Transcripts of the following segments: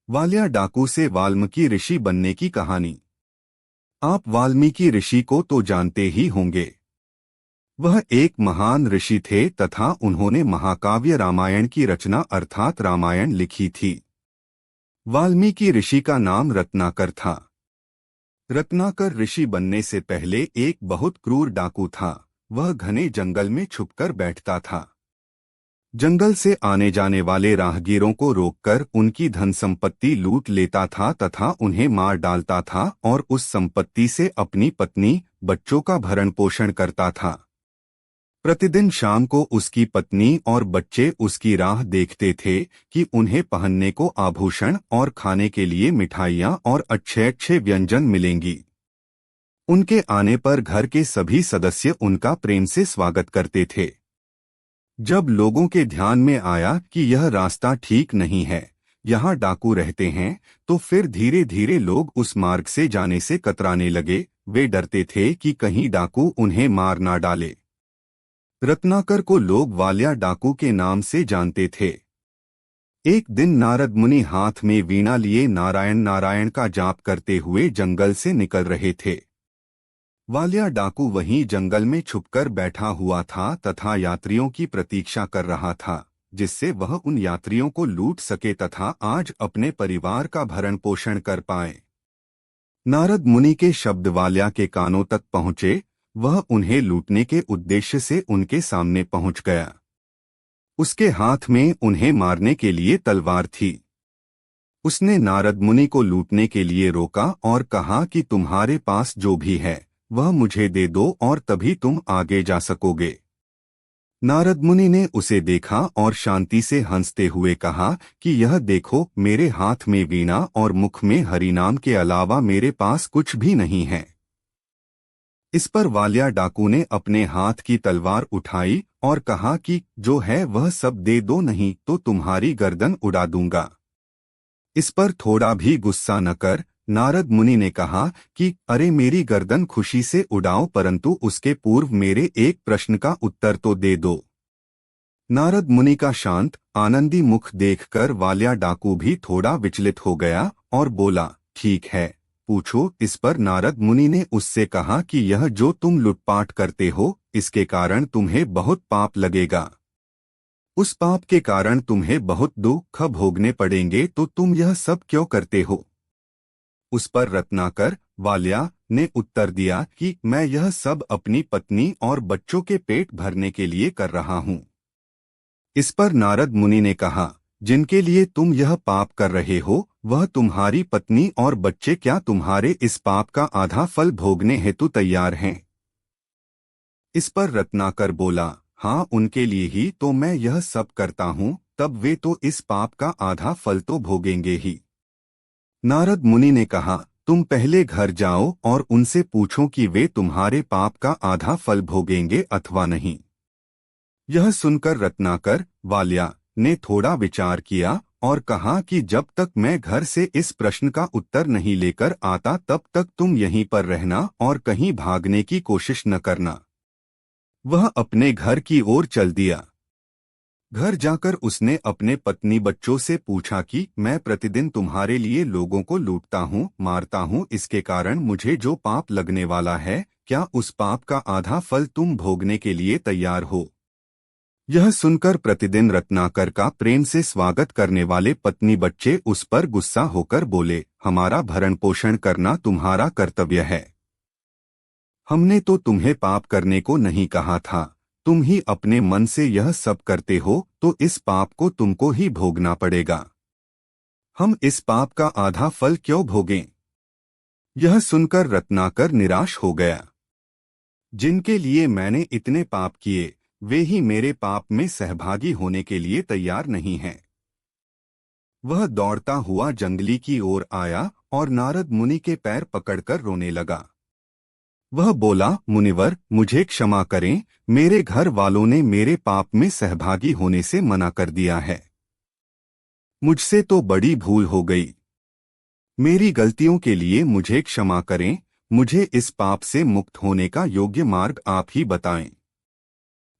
वालिया डाकू से वाल्मीकि ऋषि बनने की कहानी। आप वाल्मीकि ऋषि को तो जानते ही होंगे। वह एक महान ऋषि थे तथा उन्होंने महाकाव्य रामायण की रचना अर्थात रामायण लिखी थी। वाल्मीकि ऋषि का नाम रत्नाकर था। रत्नाकर ऋषि बनने से पहले एक बहुत क्रूर डाकू था। वह घने जंगल में छुपकर बैठता था। जंगल से आने जाने वाले राहगीरों को रोककर उनकी धन संपत्ति लूट लेता था तथा उन्हें मार डालता था और उस संपत्ति से अपनी पत्नी बच्चों का भरण पोषण करता था। प्रतिदिन शाम को उसकी पत्नी और बच्चे उसकी राह देखते थे कि उन्हें पहनने को आभूषण और खाने के लिए मिठाइयाँ और अच्छे अच्छे व्यंजन मिलेंगी। उनके आने पर घर के सभी सदस्य उनका प्रेम से स्वागत करते थे। जब लोगों के ध्यान में आया कि यह रास्ता ठीक नहीं है, यहाँ डाकू रहते हैं, तो फिर धीरे धीरे लोग उस मार्ग से जाने से कतराने लगे। वे डरते थे कि कहीं डाकू उन्हें मार ना डाले। रत्नाकर को लोग वालिया डाकू के नाम से जानते थे। एक दिन नारद मुनि हाथ में वीणा लिए नारायण नारायण का जाप करते हुए जंगल से निकल रहे थे। वालिया डाकू वहीं जंगल में छुपकर बैठा हुआ था तथा यात्रियों की प्रतीक्षा कर रहा था, जिससे वह उन यात्रियों को लूट सके तथा आज अपने परिवार का भरण पोषण कर पाए। नारद मुनि के शब्द वालिया के कानों तक पहुँचे। वह उन्हें लूटने के उद्देश्य से उनके सामने पहुँच गया। उसके हाथ में उन्हें मारने के लिए तलवार थी। उसने नारद मुनि को लूटने के लिए रोका और कहा कि तुम्हारे पास जो भी है वह मुझे दे दो और तभी तुम आगे जा सकोगे। नारद मुनि ने उसे देखा और शांति से हंसते हुए कहा कि यह देखो, मेरे हाथ में वीणा और मुख में हरिनाम के अलावा मेरे पास कुछ भी नहीं है। इस पर वालिया डाकू ने अपने हाथ की तलवार उठाई और कहा कि जो है वह सब दे दो, नहीं तो तुम्हारी गर्दन उड़ा दूंगा। इस पर थोड़ा भी गुस्सा न कर नारद मुनि ने कहा कि अरे, मेरी गर्दन खुशी से उड़ाओ, परंतु उसके पूर्व मेरे एक प्रश्न का उत्तर तो दे दो। नारद मुनि का शांत आनंदी मुख देखकर वालिया डाकू भी थोड़ा विचलित हो गया और बोला, ठीक है, पूछो। इस पर नारद मुनि ने उससे कहा कि यह जो तुम लूटपाट करते हो, इसके कारण तुम्हें बहुत पाप लगेगा। उस पाप के कारण तुम्हें बहुत दुख भोगने पड़ेंगे, तो तुम यह सब क्यों करते हो? उस पर रत्नाकर वालिया ने उत्तर दिया कि मैं यह सब अपनी पत्नी और बच्चों के पेट भरने के लिए कर रहा हूँ। इस पर नारद मुनि ने कहा, जिनके लिए तुम यह पाप कर रहे हो वह तुम्हारी पत्नी और बच्चे क्या तुम्हारे इस पाप का आधा फल भोगने हेतु तैयार हैं? इस पर रत्नाकर बोला, हाँ, उनके लिए ही तो मैं यह सब करता हूँ, तब वे तो इस पाप का आधा फल तो भोगेंगे ही। नारद मुनि ने कहा, तुम पहले घर जाओ और उनसे पूछो कि वे तुम्हारे पाप का आधा फल भोगेंगे अथवा नहीं। यह सुनकर रत्नाकर वालिया ने थोड़ा विचार किया और कहा कि जब तक मैं घर से इस प्रश्न का उत्तर नहीं लेकर आता तब तक तुम यहीं पर रहना और कहीं भागने की कोशिश न करना। वह अपने घर की ओर चल दिया। घर जाकर उसने अपने पत्नी बच्चों से पूछा कि मैं प्रतिदिन तुम्हारे लिए लोगों को लूटता हूँ, मारता हूँ, इसके कारण मुझे जो पाप लगने वाला है, क्या उस पाप का आधा फल तुम भोगने के लिए तैयार हो? यह सुनकर प्रतिदिन रत्नाकर का प्रेम से स्वागत करने वाले पत्नी बच्चे उस पर गुस्सा होकर बोले, हमारा भरण पोषण करना तुम्हारा कर्तव्य है। हमने तो तुम्हें पाप करने को नहीं कहा था, तुम ही अपने मन से यह सब करते हो, तो इस पाप को तुमको ही भोगना पड़ेगा। हम इस पाप का आधा फल क्यों भोगें? यह सुनकर रत्नाकर निराश हो गया। जिनके लिए मैंने इतने पाप किए, वे ही मेरे पाप में सहभागी होने के लिए तैयार नहीं हैं। वह दौड़ता हुआ जंगली की ओर आया और नारद मुनि के पैर पकड़कर रोने लगा। वह बोला, मुनिवर, मुझे क्षमा करें, मेरे घर वालों ने मेरे पाप में सहभागी होने से मना कर दिया है। मुझसे तो बड़ी भूल हो गई। मेरी गलतियों के लिए मुझे क्षमा करें, मुझे इस पाप से मुक्त होने का योग्य मार्ग आप ही बताएं।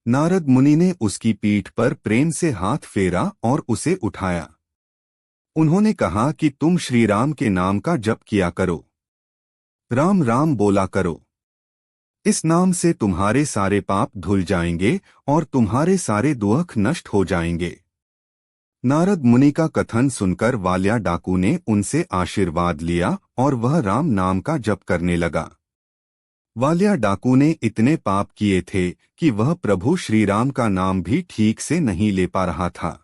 नारद मुनि ने उसकी पीठ पर प्रेम से हाथ फेरा और उसे उठाया। उन्होंने कहा कि तुम श्री राम के नाम का जप किया करो, राम राम बोला करो। इस नाम से तुम्हारे सारे पाप धुल जाएंगे और तुम्हारे सारे दुख नष्ट हो जाएंगे। नारद मुनि का कथन सुनकर वालिया डाकू ने उनसे आशीर्वाद लिया और वह राम नाम का जप करने लगा। वालिया डाकू ने इतने पाप किए थे कि वह प्रभु श्री राम का नाम भी ठीक से नहीं ले पा रहा था।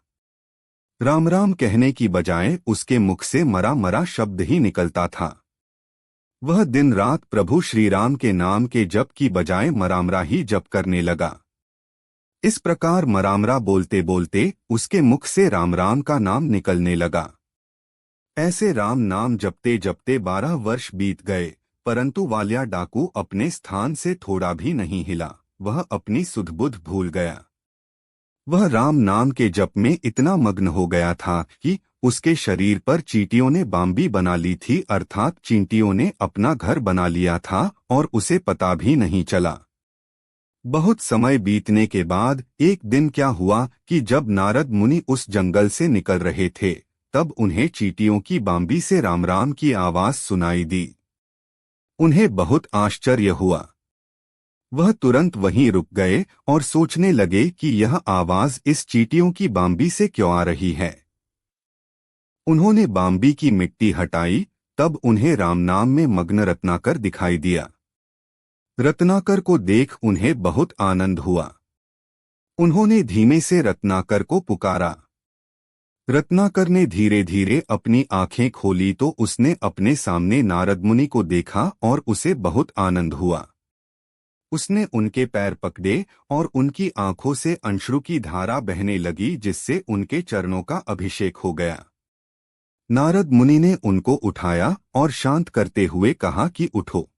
राम राम कहने की बजाय उसके मुख से मरा मरा शब्द ही निकलता था। वह दिन रात प्रभु श्री राम के नाम के जप की बजाय मरामरा ही जप करने लगा। इस प्रकार मरामरा बोलते बोलते उसके मुख से राम राम का नाम निकलने लगा। ऐसे राम नाम जपते जपते 12 वर्ष बीत गए, परंतु वालिया डाकू अपने स्थान से थोड़ा भी नहीं हिला। वह अपनी सुध बुध भूल गया। वह राम नाम के जप में इतना मग्न हो गया था कि उसके शरीर पर चींटियों ने बाम्बी बना ली थी, अर्थात चींटियों ने अपना घर बना लिया था और उसे पता भी नहीं चला। बहुत समय बीतने के बाद एक दिन क्या हुआ कि जब नारद मुनि उस जंगल से निकल रहे थे, तब उन्हें चींटियों की बाम्बी से राम राम की आवाज सुनाई दी। उन्हें बहुत आश्चर्य हुआ। वह तुरंत वहीं रुक गए और सोचने लगे कि यह आवाज इस चींटियों की बाम्बी से क्यों आ रही है। उन्होंने बाम्बी की मिट्टी हटाई, तब उन्हें राम नाम में मग्न रत्नाकर दिखाई दिया। रत्नाकर को देख उन्हें बहुत आनंद हुआ। उन्होंने धीमे से रत्नाकर को पुकारा। रत्नाकर ने धीरे धीरे अपनी आंखें खोली तो उसने अपने सामने नारद मुनि को देखा और उसे बहुत आनंद हुआ। उसने उनके पैर पकड़े और उनकी आंखों से अश्रु की धारा बहने लगी, जिससे उनके चरणों का अभिषेक हो गया। नारद मुनि ने उनको उठाया और शांत करते हुए कहा कि उठो।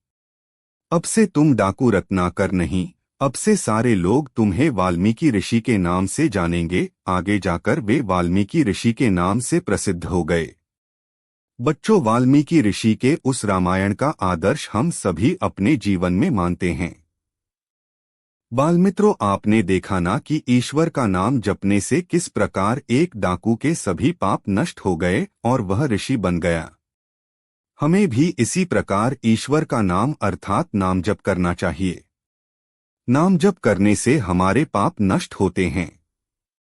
अब से तुम डाकू रत्नाकर नहीं, अब से सारे लोग तुम्हें वाल्मीकि ऋषि के नाम से जानेंगे। आगे जाकर वे वाल्मीकि ऋषि के नाम से प्रसिद्ध हो गए। बच्चों, वाल्मीकि ऋषि के उस रामायण का आदर्श हम सभी अपने जीवन में मानते हैं। बालमित्रों, आपने देखा ना कि ईश्वर का नाम जपने से किस प्रकार एक डाकू के सभी पाप नष्ट हो गए और वह ऋषि बन गया। हमें भी इसी प्रकार ईश्वर का नाम अर्थात नाम जप करना चाहिए। नाम जप करने से हमारे पाप नष्ट होते हैं।